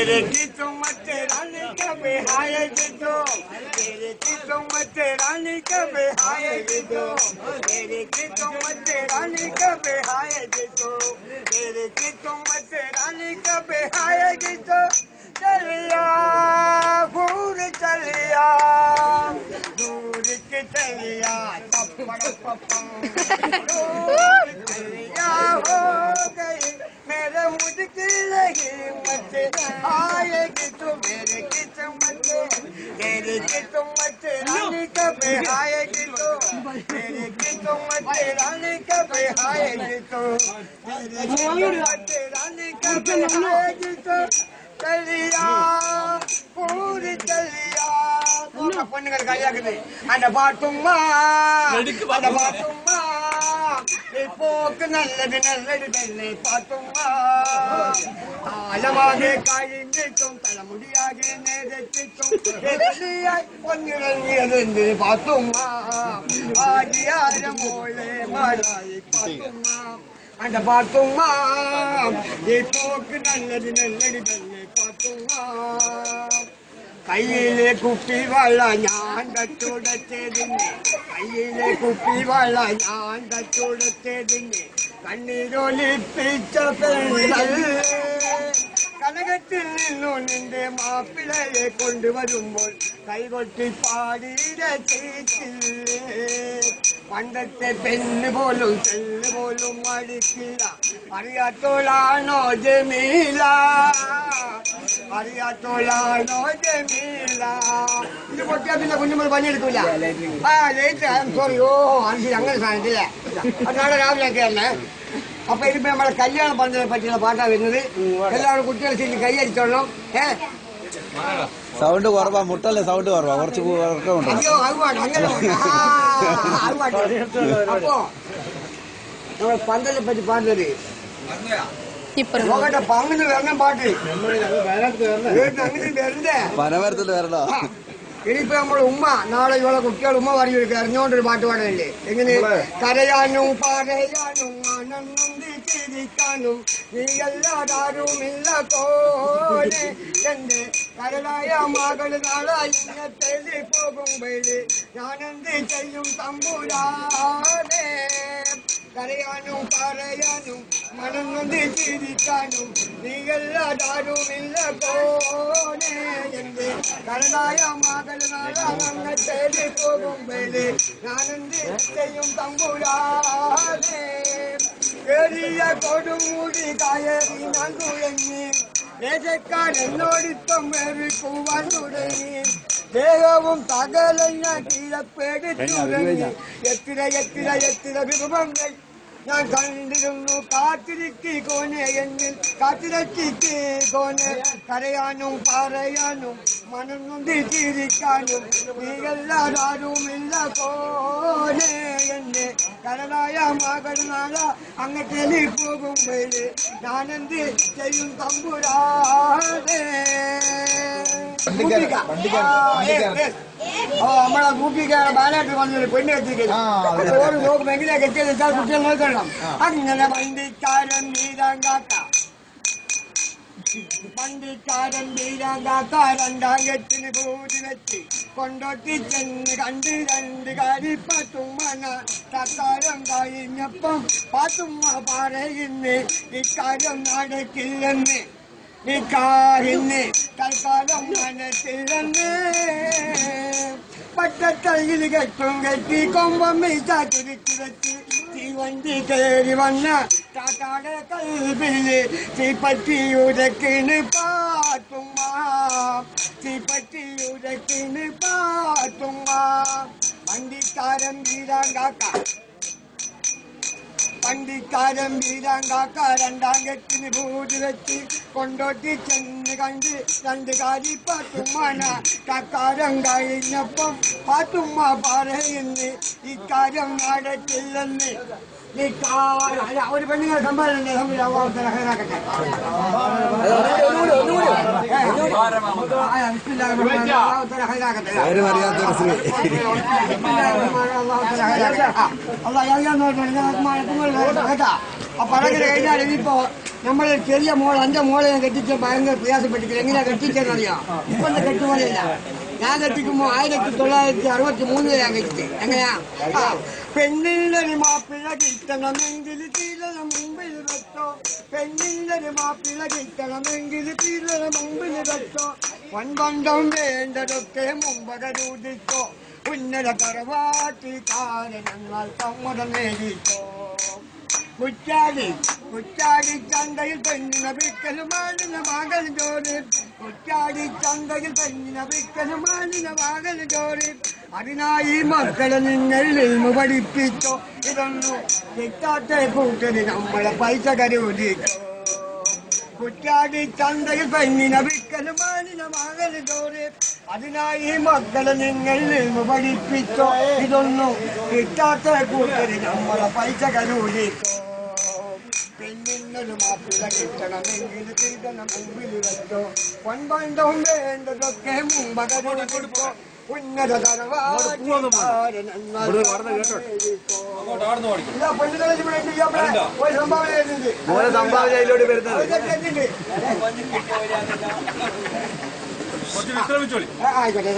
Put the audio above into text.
तेरे किस्मत रानी कभी आएगी तो तेरे किस्मत रानी कभी आएगी तो तेरे किस्मत रानी कभी आएगी तो तेरे किस्मत रानी कभी आएगी तो चलिया दूर चलिया दूर के चलिया चलिया हो गई मेरे मुझकी लगी मत आएगी तो मेरे किस्मत तेरे किस्मत रानी कभी आएगी तो तेरे किस्मत रानी कभी आएगी तो तेरे किस्मत रानी कभी आएगी तो चलिया पूरी चलिया பொண்ணுகள் கையாக்குது அந்த பாட்டும்மா அந்த பாட்டும்மா போக்கு நல்லது நல்லது வெள்ளை பாட்டும்மா ஆழமாக காய்ந்துக்கும் தலைமுடியாக நேரத்திற்கும் பொன்னிறங்கியது பாட்டும்மா ஆதியாரம் போலே மாறாய் பாட்டும்மா அந்த பாட்டும்மா போக்கு நல்லது நல்லது வெள்ளை பாட்டும்மா കയ്യിലെ കുപ്പിവള ഞാൻ കച്ചുടച്ചതിന് കയ്യിലെ കുപ്പിവള ഞാൻ കച്ചുടച്ചതിന് കണ്ണീരൊലിപ്പിച്ച പെണ്ണൽ കനകത്തിൽ നിന്നു നിന്റെ മാപ്പിളയെ കൊണ്ടുവരുമ്പോൾ കൈകൊട്ടി പാടിയിട ചെയ്തില്ലേ പണ്ടത്തെ പെണ്ണ് പോലും ചെല്ല് പോലും മടിക്കില്ല അറിയാത്തോളാണോ ജമീല അറിയാത്തോളാണോ ജമീല ഇത് പൊട്ടിയാ പിന്നെ കുഞ്ഞുമ്പോൾ പണിയെടുക്കൂല സോറി ഓ അനുസരിച്ച് അങ്ങനെ സാധനത്തില്ല അത് നാളെ രാവിലെ ഒക്കെയാണ് അപ്പൊ ഇതിപ്പോ നമ്മളെ കല്യാണം പന്തലെ പറ്റിയുള്ള പാട്ടാ വരുന്നത് എല്ലാവരും കുട്ടികളെ ശരി കൈയടിച്ചോളണം സൗണ്ട് കുറവാ മുട്ടല്ലേ സൗണ്ട് കുറവാ കുറച്ച് അയ്യോ അതുപാട് അങ്ങനെ അപ്പോ നമ്മൾ പന്തലെ പറ്റി പാടുന്നത് നോക്കട്ടെ പങ്ങനെ വരണം പാട്ട് അങ്ങനെ വരണ്ടേ പനമരത്തിൽ വരണോ ഇനിയിപ്പോ നമ്മൾ ഉമ്മ നാളെ ഇവളെ കുട്ടികൾ ഉമ്മ പറഞ്ഞു അറിഞ്ഞോണ്ടൊരു പാട്ട് പാടല്ലേ എങ്ങനെ കരയാനും പറയാനും ചിരിക്കാനും നീയല്ലാതാരുമില്ല കോനെ എന്റെ കരളായ മകൾ നാളായി തേടി പോകുമ്പോഴേ ഞാനെന്ത് ചെയ്യും തമ്പുരാനെ കരയാനും പറയാനും മനം നൊന്ത് ചിരിക്കാനും നീയല്ലാതാരുമില്ല കോനെ എന്റെ കരളായ മകൾ നാളെ തേടി പോകുമ്പോഴേ ഞാനെന്ത് ചെയ്യും തമ്പുരാനെ എറിയ കൊടുമൂടി കയറി ഞാൻ തുഴങ്ങി ദേശക്കാരെന്നോടിപ്പം വെറുക്കുവാൻ തുടങ്ങി ദേഹവും സകലഞ്ഞ കീഴപ്പെടുത്തുടങ്ങി എത്ര എത്ര എത്ര വിഭവങ്ങൾ ഞാൻ കണ്ടിരുന്നു കാത്തിരിക്കി കോനെ എന്നിൽ കാത്തിരക്കി കോനെ കരയാനും പറയാനും മനം നൊന്തി ചിരിക്കാനും നീയല്ലാതാരുമില്ല കോനെ എന്നെ കരളായ മകൾ നാള അങ്ങത്തേലി പോകുമ്പോഴേ ഞാനെന്ത് ചെയ്യും തമ്പുരാനെ നമ്മളെ കൂട്ടിക്കാണ് ബാലായിട്ട് വന്നത് പെണ്ണ് എത്തിക്കുന്നത് ഓരോ നോക്കും എങ്ങനെയാ കെട്ടിയത് വെച്ചാൽ കുട്ടികൾ നോക്കണം അങ്ങനെ വണ്ടിക്കാരൻ വീരാങ്കാക്ക വണ്ടിക്കാരൻ വീരാങ്കാക്ക രണ്ടാം കെട്ടിന് പൂതി വെച്ച് കൊണ്ടോട്ടി ചെന്ന് കണ്ട് രണ്ട് കാരി പാത്തുമ്മന തക്കാരം കഴിഞ്ഞപ്പം പാത്തുമ്മ പറയുന്നു ഇക്കാര്യം നടക്കില്ലെന്ന് നിക്കാഹിന് തൽക്കാലം മനസ്സിലെന്ന് പട്ടത്തയിൽ കെട്ടും കെട്ടി കൊമ്പം മീശ ചുരുക്കി വെച്ച് തീവണ്ടി കയറി വന്ന താത്താടെ കൽവില് തീപ്പറ്റിയുരക്കിന് പാത്തുമ്മ തീപ്പറ്റിയുരക്കിന് പാത്തുമ്മ വണ്ടിക്കാരൻ വീരാങ്കാക്ക വണ്ടിക്കാരൻ വീരാങ്കാക്ക രണ്ടാം കെട്ടിന് പൂതി വെച്ച് കൊണ്ടോട്ടി ചെന്ന് കണ്ട് രണ്ട് കാരി പാത്തുമ്മന കക്കാരം കഴിഞ്ഞപ്പം പാത്തുമ്മ പറയുന്നു ഇക്കാര്യം നടക്കില്ലെന്ന് ഒരു പെണ്ണുങ്ങളെ സമ്പാദനല്ലേ ഹൈറാക്കട്ടെ അപ്പൊ അങ്ങനെ കഴിഞ്ഞാൽ ഇനിയിപ്പോ നമ്മളെ ചെറിയ മോൾ എന്റെ മോളെ ഞാൻ കെട്ടിച്ച ഭയങ്കര പ്രയാസപ്പെട്ടിട്ടില്ല. എങ്ങനെയാ കെട്ടിച്ചെന്നറിയാം? ഇപ്പോഴത്തെ കെട്ടുപോലെയല്ല. ഞാൻ കെട്ടിക്കുമ്പോ 1963 ഞാൻ കെട്ടിച്ചത്. എങ്ങനെയാ? പെണ്ണിന്റെ മാപ്പിള കിട്ടണമെങ്കിൽ തീരണ മുമ്പിൽ വെച്ചോ. പെണ്ണിന്റെ മാപ്പിള കിട്ടണമെങ്കിൽ തീരണ മുമ്പിൽ വെച്ചോ. പൊൻപണ്ടം വേണ്ടതൊക്കെ മുമ്പകരൂതിച്ചോ. ഉന്നത തറവാട്ടിക്കാരൻ ഞങ്ങൾ സമ്മതം നേടിച്ചോ. കുറ്റാടി ചന്തയിൽ പെണ്ണിന വിക്കലുമാണിന മകൻ ജോലി. കുറ്റാടി ചന്തയിൽ പെണ്ണിന വിക്കലുമാണിന മകൻ ജോലി. അതിനായി മക്കളെ നിങ്ങൾ ഇൽമ പഠിപ്പിച്ചോ. ഇതൊന്നും കിട്ടാത്ത കൂട്ടര് നമ്മളെ പൈസ കരുതിച്ചോ. കുറ്റാടി ചന്തയിൽ പെണ്ണിന വിക്കലുമാണിന മകൻ ജോലി. അതിനായി മക്കളെ നിങ്ങൾ ഇൽമ പഠിപ്പിച്ചോ. ഇതൊന്നും കിട്ടാത്ത കൂട്ടര് നമ്മളെ പൈസ കരുതിച്ചോ. പെണ്ണിനൊരു മാപ്പിള കിട്ടണമെങ്കിൽ തീരണം മുമ്പിൽ വെച്ചോ. പൊൻപണ്ടവും വേണ്ടതൊക്കെ മുമ്പകരുതിച്ചോ. ഉന്നത തറവാട്ടിക്കാരൻ സംഭാവന അതിലോട്ട് വരുന്നത്. ആയിക്കോട്ടെ.